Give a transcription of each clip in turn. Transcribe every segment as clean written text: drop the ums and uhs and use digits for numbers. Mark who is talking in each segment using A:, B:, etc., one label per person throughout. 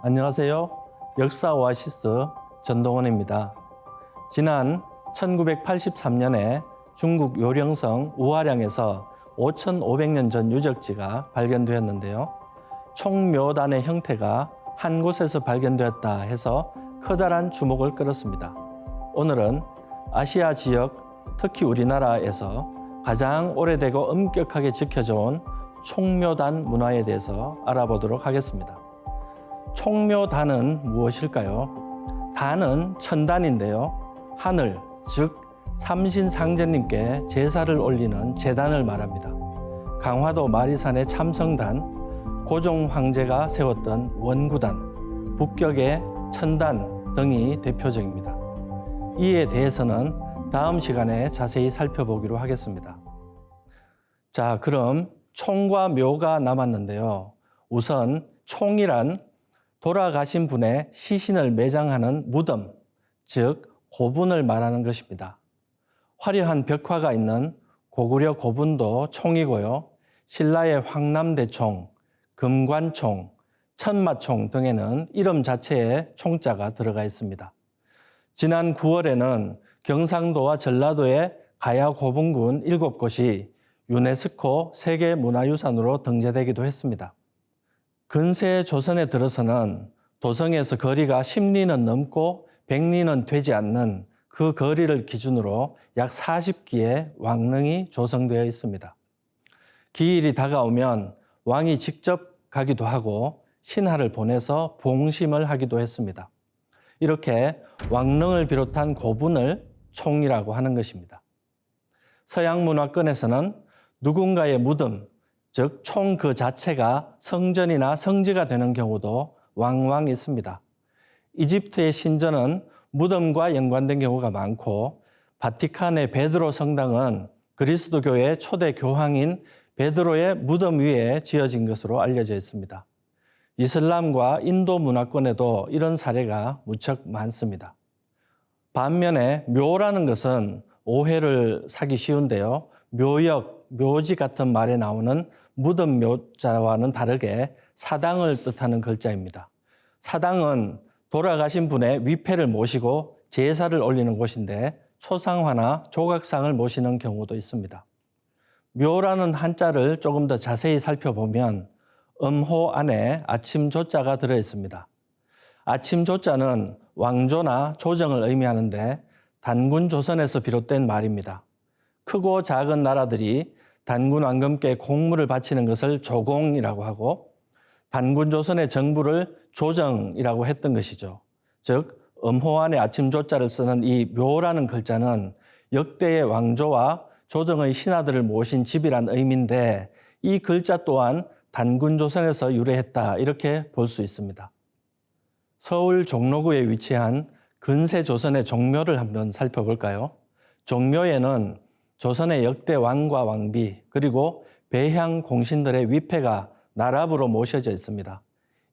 A: 안녕하세요. 역사 오아시스 전동원입니다. 지난 1983년에 중국 요령성 우화량에서 5,500년 전 유적지가 발견되었는데요. 총묘단의 형태가 한 곳에서 발견되었다 해서 커다란 주목을 끌었습니다. 오늘은 아시아 지역, 특히 우리나라에서 가장 오래되고 엄격하게 지켜져 온 총묘단 문화에 대해서 알아보도록 하겠습니다. 총묘단은 무엇일까요? 단은 천단인데요. 하늘, 즉 삼신상제님께 제사를 올리는 제단을 말합니다. 강화도 마리산의 참성단, 고종 황제가 세웠던 원구단, 북격의 천단 등이 대표적입니다. 이에 대해서는 다음 시간에 자세히 살펴보기로 하겠습니다. 자, 그럼 총과 묘가 남았는데요. 우선 총이란 돌아가신 분의 시신을 매장하는 무덤, 즉 고분을 말하는 것입니다. 화려한 벽화가 있는 고구려 고분도 총이고요. 신라의 황남대총, 금관총, 천마총 등에는 이름 자체에 총자가 들어가 있습니다. 지난 9월에는 경상도와 전라도의 가야 고분군 7곳이 유네스코 세계문화유산으로 등재되기도 했습니다. 근세 조선에 들어서는 도성에서 거리가 10리는 넘고 100리는 되지 않는 그 거리를 기준으로 약 40기의 왕릉이 조성되어 있습니다. 기일이 다가오면 왕이 직접 가기도 하고 신하를 보내서 봉심을 하기도 했습니다. 이렇게 왕릉을 비롯한 고분을 총이라고 하는 것입니다. 서양 문화권에서는 누군가의 무덤, 즉 총 그 자체가 성전이나 성지가 되는 경우도 왕왕 있습니다. 이집트의 신전은 무덤과 연관된 경우가 많고 바티칸의 베드로 성당은 그리스도교의 초대 교황인 베드로의 무덤 위에 지어진 것으로 알려져 있습니다. 이슬람과 인도 문화권에도 이런 사례가 무척 많습니다. 반면에 묘라는 것은 오해를 사기 쉬운데요. 묘역, 묘지 같은 말에 나오는 무덤 묘자와는 다르게 사당을 뜻하는 글자입니다. 사당은 돌아가신 분의 위패를 모시고 제사를 올리는 곳인데 초상화나 조각상을 모시는 경우도 있습니다. 묘라는 한자를 조금 더 자세히 살펴보면 음호 안에 아침 조자가 들어있습니다. 아침 조자는 왕조나 조정을 의미하는데 단군 조선에서 비롯된 말입니다. 크고 작은 나라들이 단군 왕검께 공물을 바치는 것을 조공이라고 하고 단군 조선의 정부를 조정이라고 했던 것이죠. 즉 음호 안에 아침 조자를 쓰는 이 묘라는 글자는 역대의 왕조와 조정의 신하들을 모신 집이란 의미인데 이 글자 또한 단군 조선에서 유래했다 이렇게 볼 수 있습니다. 서울 종로구에 위치한 근세 조선의 종묘를 한번 살펴볼까요? 종묘에는 조선의 역대 왕과 왕비 그리고 배향 공신들의 위패가 나랍으로 모셔져 있습니다.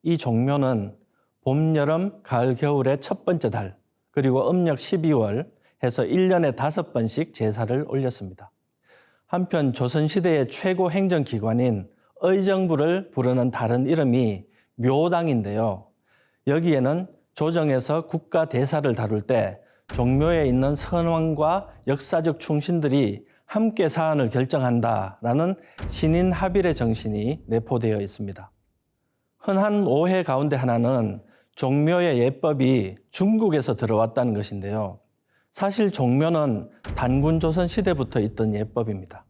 A: 이 종묘는 봄, 여름, 가을, 겨울의 첫 번째 달 그리고 음력 12월 해서 1년에 5번씩 제사를 올렸습니다. 한편 조선시대의 최고 행정기관인 의정부를 부르는 다른 이름이 묘당인데요. 여기에는 조정에서 국가 대사를 다룰 때 종묘에 있는 선왕과 역사적 충신들이 함께 사안을 결정한다라는 신인 합일의 정신이 내포되어 있습니다. 흔한 오해 가운데 하나는 종묘의 예법이 중국에서 들어왔다는 것인데요. 사실 종묘는 단군 조선 시대부터 있던 예법입니다.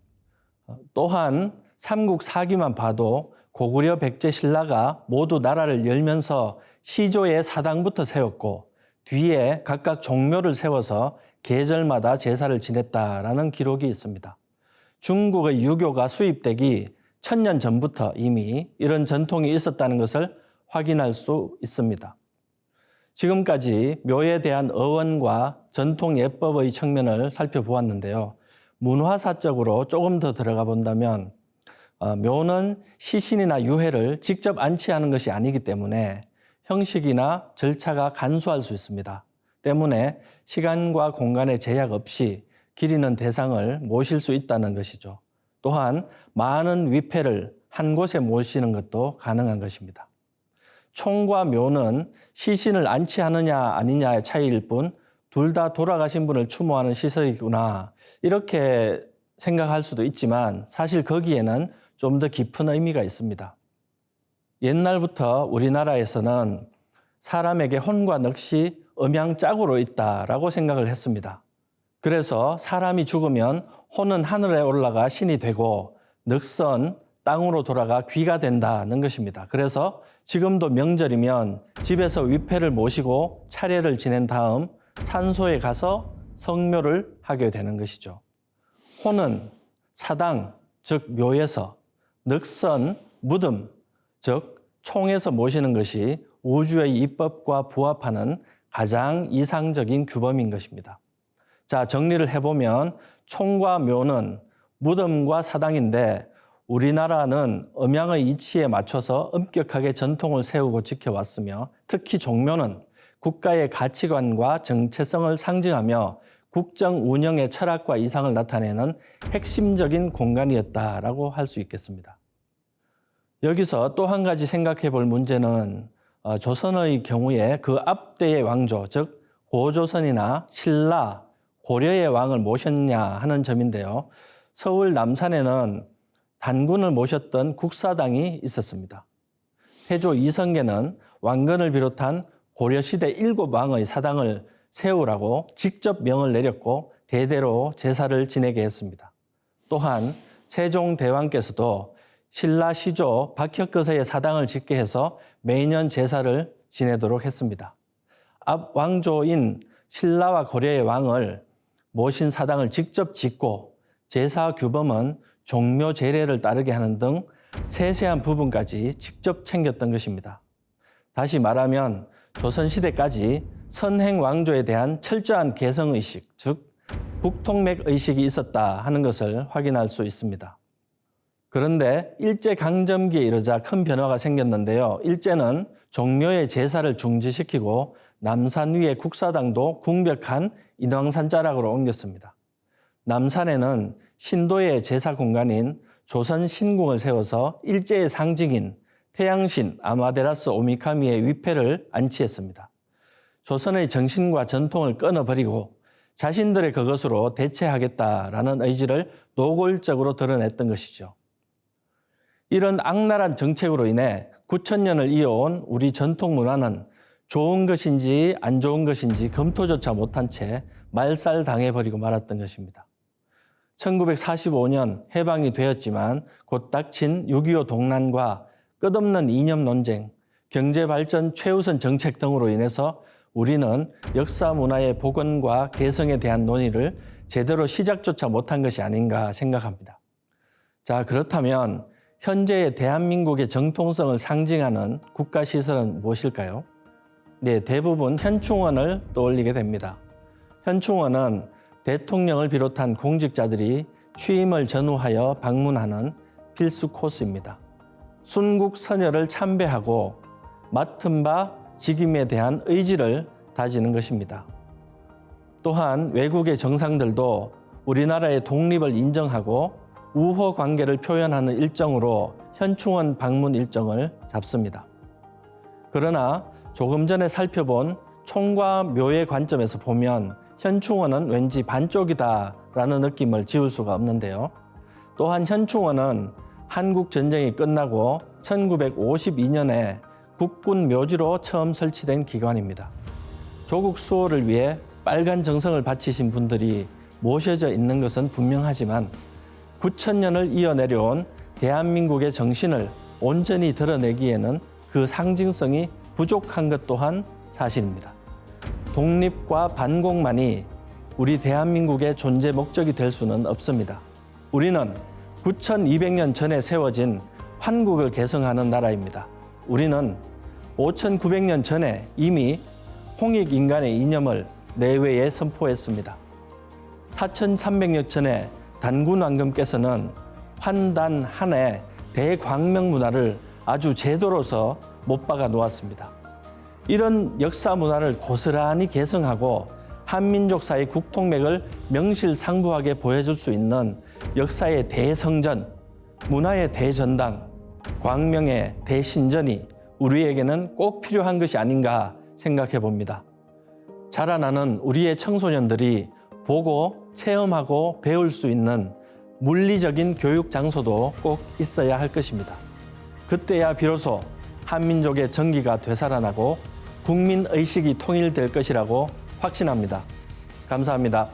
A: 또한 삼국 사기만 봐도 고구려 백제 신라가 모두 나라를 열면서 시조의 사당부터 세웠고 뒤에 각각 종묘를 세워서 계절마다 제사를 지냈다라는 기록이 있습니다. 중국의 유교가 수입되기 1000년 전부터 이미 이런 전통이 있었다는 것을 확인할 수 있습니다. 지금까지 묘에 대한 어원과 전통 예법의 측면을 살펴보았는데요. 문화사적으로 조금 더 들어가 본다면 묘는 시신이나 유해를 직접 안치하는 것이 아니기 때문에 형식이나 절차가 간소할 수 있습니다. 때문에 시간과 공간의 제약 없이 기리는 대상을 모실 수 있다는 것이죠. 또한 많은 위패를 한 곳에 모시는 것도 가능한 것입니다. 총과 묘는 시신을 안치하느냐 아니냐의 차이일 뿐 둘 다 돌아가신 분을 추모하는 시설이구나 이렇게 생각할 수도 있지만 사실 거기에는 좀 더 깊은 의미가 있습니다. 옛날부터 우리나라에서는 사람에게 혼과 넋이 음양짝으로 있다라고 생각을 했습니다. 그래서 사람이 죽으면 혼은 하늘에 올라가 신이 되고 넋은 땅으로 돌아가 귀가 된다는 것입니다. 그래서 지금도 명절이면 집에서 위패를 모시고 차례를 지낸 다음 산소에 가서 성묘를 하게 되는 것이죠. 혼은 사당, 즉 묘에서, 넋은 무덤, 즉 총에서 모시는 것이 우주의 입법과 부합하는 가장 이상적인 규범인 것입니다. 자, 정리를 해보면 총과 묘는 무덤과 사당인데 우리나라는 음양의 이치에 맞춰서 엄격하게 전통을 세우고 지켜왔으며 특히 종묘는 국가의 가치관과 정체성을 상징하며 국정 운영의 철학과 이상을 나타내는 핵심적인 공간이었다라고 할 수 있겠습니다. 여기서 또 한 가지 생각해 볼 문제는 조선의 경우에 그 앞대의 왕조, 즉 고조선이나 신라, 고려의 왕을 모셨냐 하는 점인데요. 서울 남산에는 단군을 모셨던 국사당이 있었습니다. 태조 이성계는 왕건을 비롯한 고려시대 7왕의 사당을 세우라고 직접 명을 내렸고 대대로 제사를 지내게 했습니다. 또한 세종대왕께서도 신라 시조 박혁거세의 사당을 짓게 해서 매년 제사를 지내도록 했습니다. 앞 왕조인 신라와 고려의 왕을 모신 사당을 직접 짓고 제사 규범은 종묘 제례를 따르게 하는 등 세세한 부분까지 직접 챙겼던 것입니다. 다시 말하면 조선시대까지 선행 왕조에 대한 철저한 개성의식, 즉 국통맥의식이 있었다 하는 것을 확인할 수 있습니다. 그런데 일제강점기에 이르자 큰 변화가 생겼는데요. 일제는 종묘의 제사를 중지시키고 남산 위의 국사당도 궁벽한 인왕산자락으로 옮겼습니다. 남산에는 신도의 제사 공간인 조선신궁을 세워서 일제의 상징인 태양신 아마데라스 오미카미의 위패를 안치했습니다. 조선의 정신과 전통을 끊어버리고 자신들의 그것으로 대체하겠다라는 의지를 노골적으로 드러냈던 것이죠. 이런 악랄한 정책으로 인해 9,000년을 이어온 우리 전통 문화는 좋은 것인지 안 좋은 것인지 검토조차 못한 채 말살당해버리고 말았던 것입니다. 1945년 해방이 되었지만 곧 닥친 6.25 동란과 끝없는 이념 논쟁, 경제발전 최우선 정책 등으로 인해서 우리는 역사 문화의 복원과 개성에 대한 논의를 제대로 시작조차 못한 것이 아닌가 생각합니다. 자, 그렇다면 현재의 대한민국의 정통성을 상징하는 국가시설은 무엇일까요? 네, 대부분 현충원을 떠올리게 됩니다. 현충원은 대통령을 비롯한 공직자들이 취임을 전후하여 방문하는 필수 코스입니다. 순국 선열을 참배하고 맡은 바 직임에 대한 의지를 다지는 것입니다. 또한 외국의 정상들도 우리나라의 독립을 인정하고 우호 관계를 표현하는 일정으로 현충원 방문 일정을 잡습니다. 그러나 조금 전에 살펴본 총과 묘의 관점에서 보면 현충원은 왠지 반쪽이다라는 느낌을 지울 수가 없는데요. 또한 현충원은 한국 전쟁이 끝나고 1952년에 국군 묘지로 처음 설치된 기관입니다. 조국 수호를 위해 빨간 정성을 바치신 분들이 모셔져 있는 것은 분명하지만 9,000년을 이어내려온 대한민국의 정신을 온전히 드러내기에는 그 상징성이 부족한 것 또한 사실입니다. 독립과 반공만이 우리 대한민국의 존재 목적이 될 수는 없습니다. 우리는 9,200년 전에 세워진 환국을 개성하는 나라입니다. 우리는 5,900년 전에 이미 홍익인간의 이념을 내외에 선포했습니다. 4,300년 전에 단군왕금께서는 환단 한해 대광명 문화를 아주 제도로서 못 박아 놓았습니다. 이런 역사 문화를 고스란히 개성하고 한민족 사이 국통맥을 명실상부하게 보여줄 수 있는 역사의 대성전, 문화의 대전당, 광명의 대신전이 우리에게는 꼭 필요한 것이 아닌가 생각해 봅니다. 자라나는 우리의 청소년들이 보고 체험하고 배울 수 있는 물리적인 교육 장소도 꼭 있어야 할 것입니다. 그때야 비로소 한민족의 정기가 되살아나고 국민 의식이 통일될 것이라고 확신합니다. 감사합니다.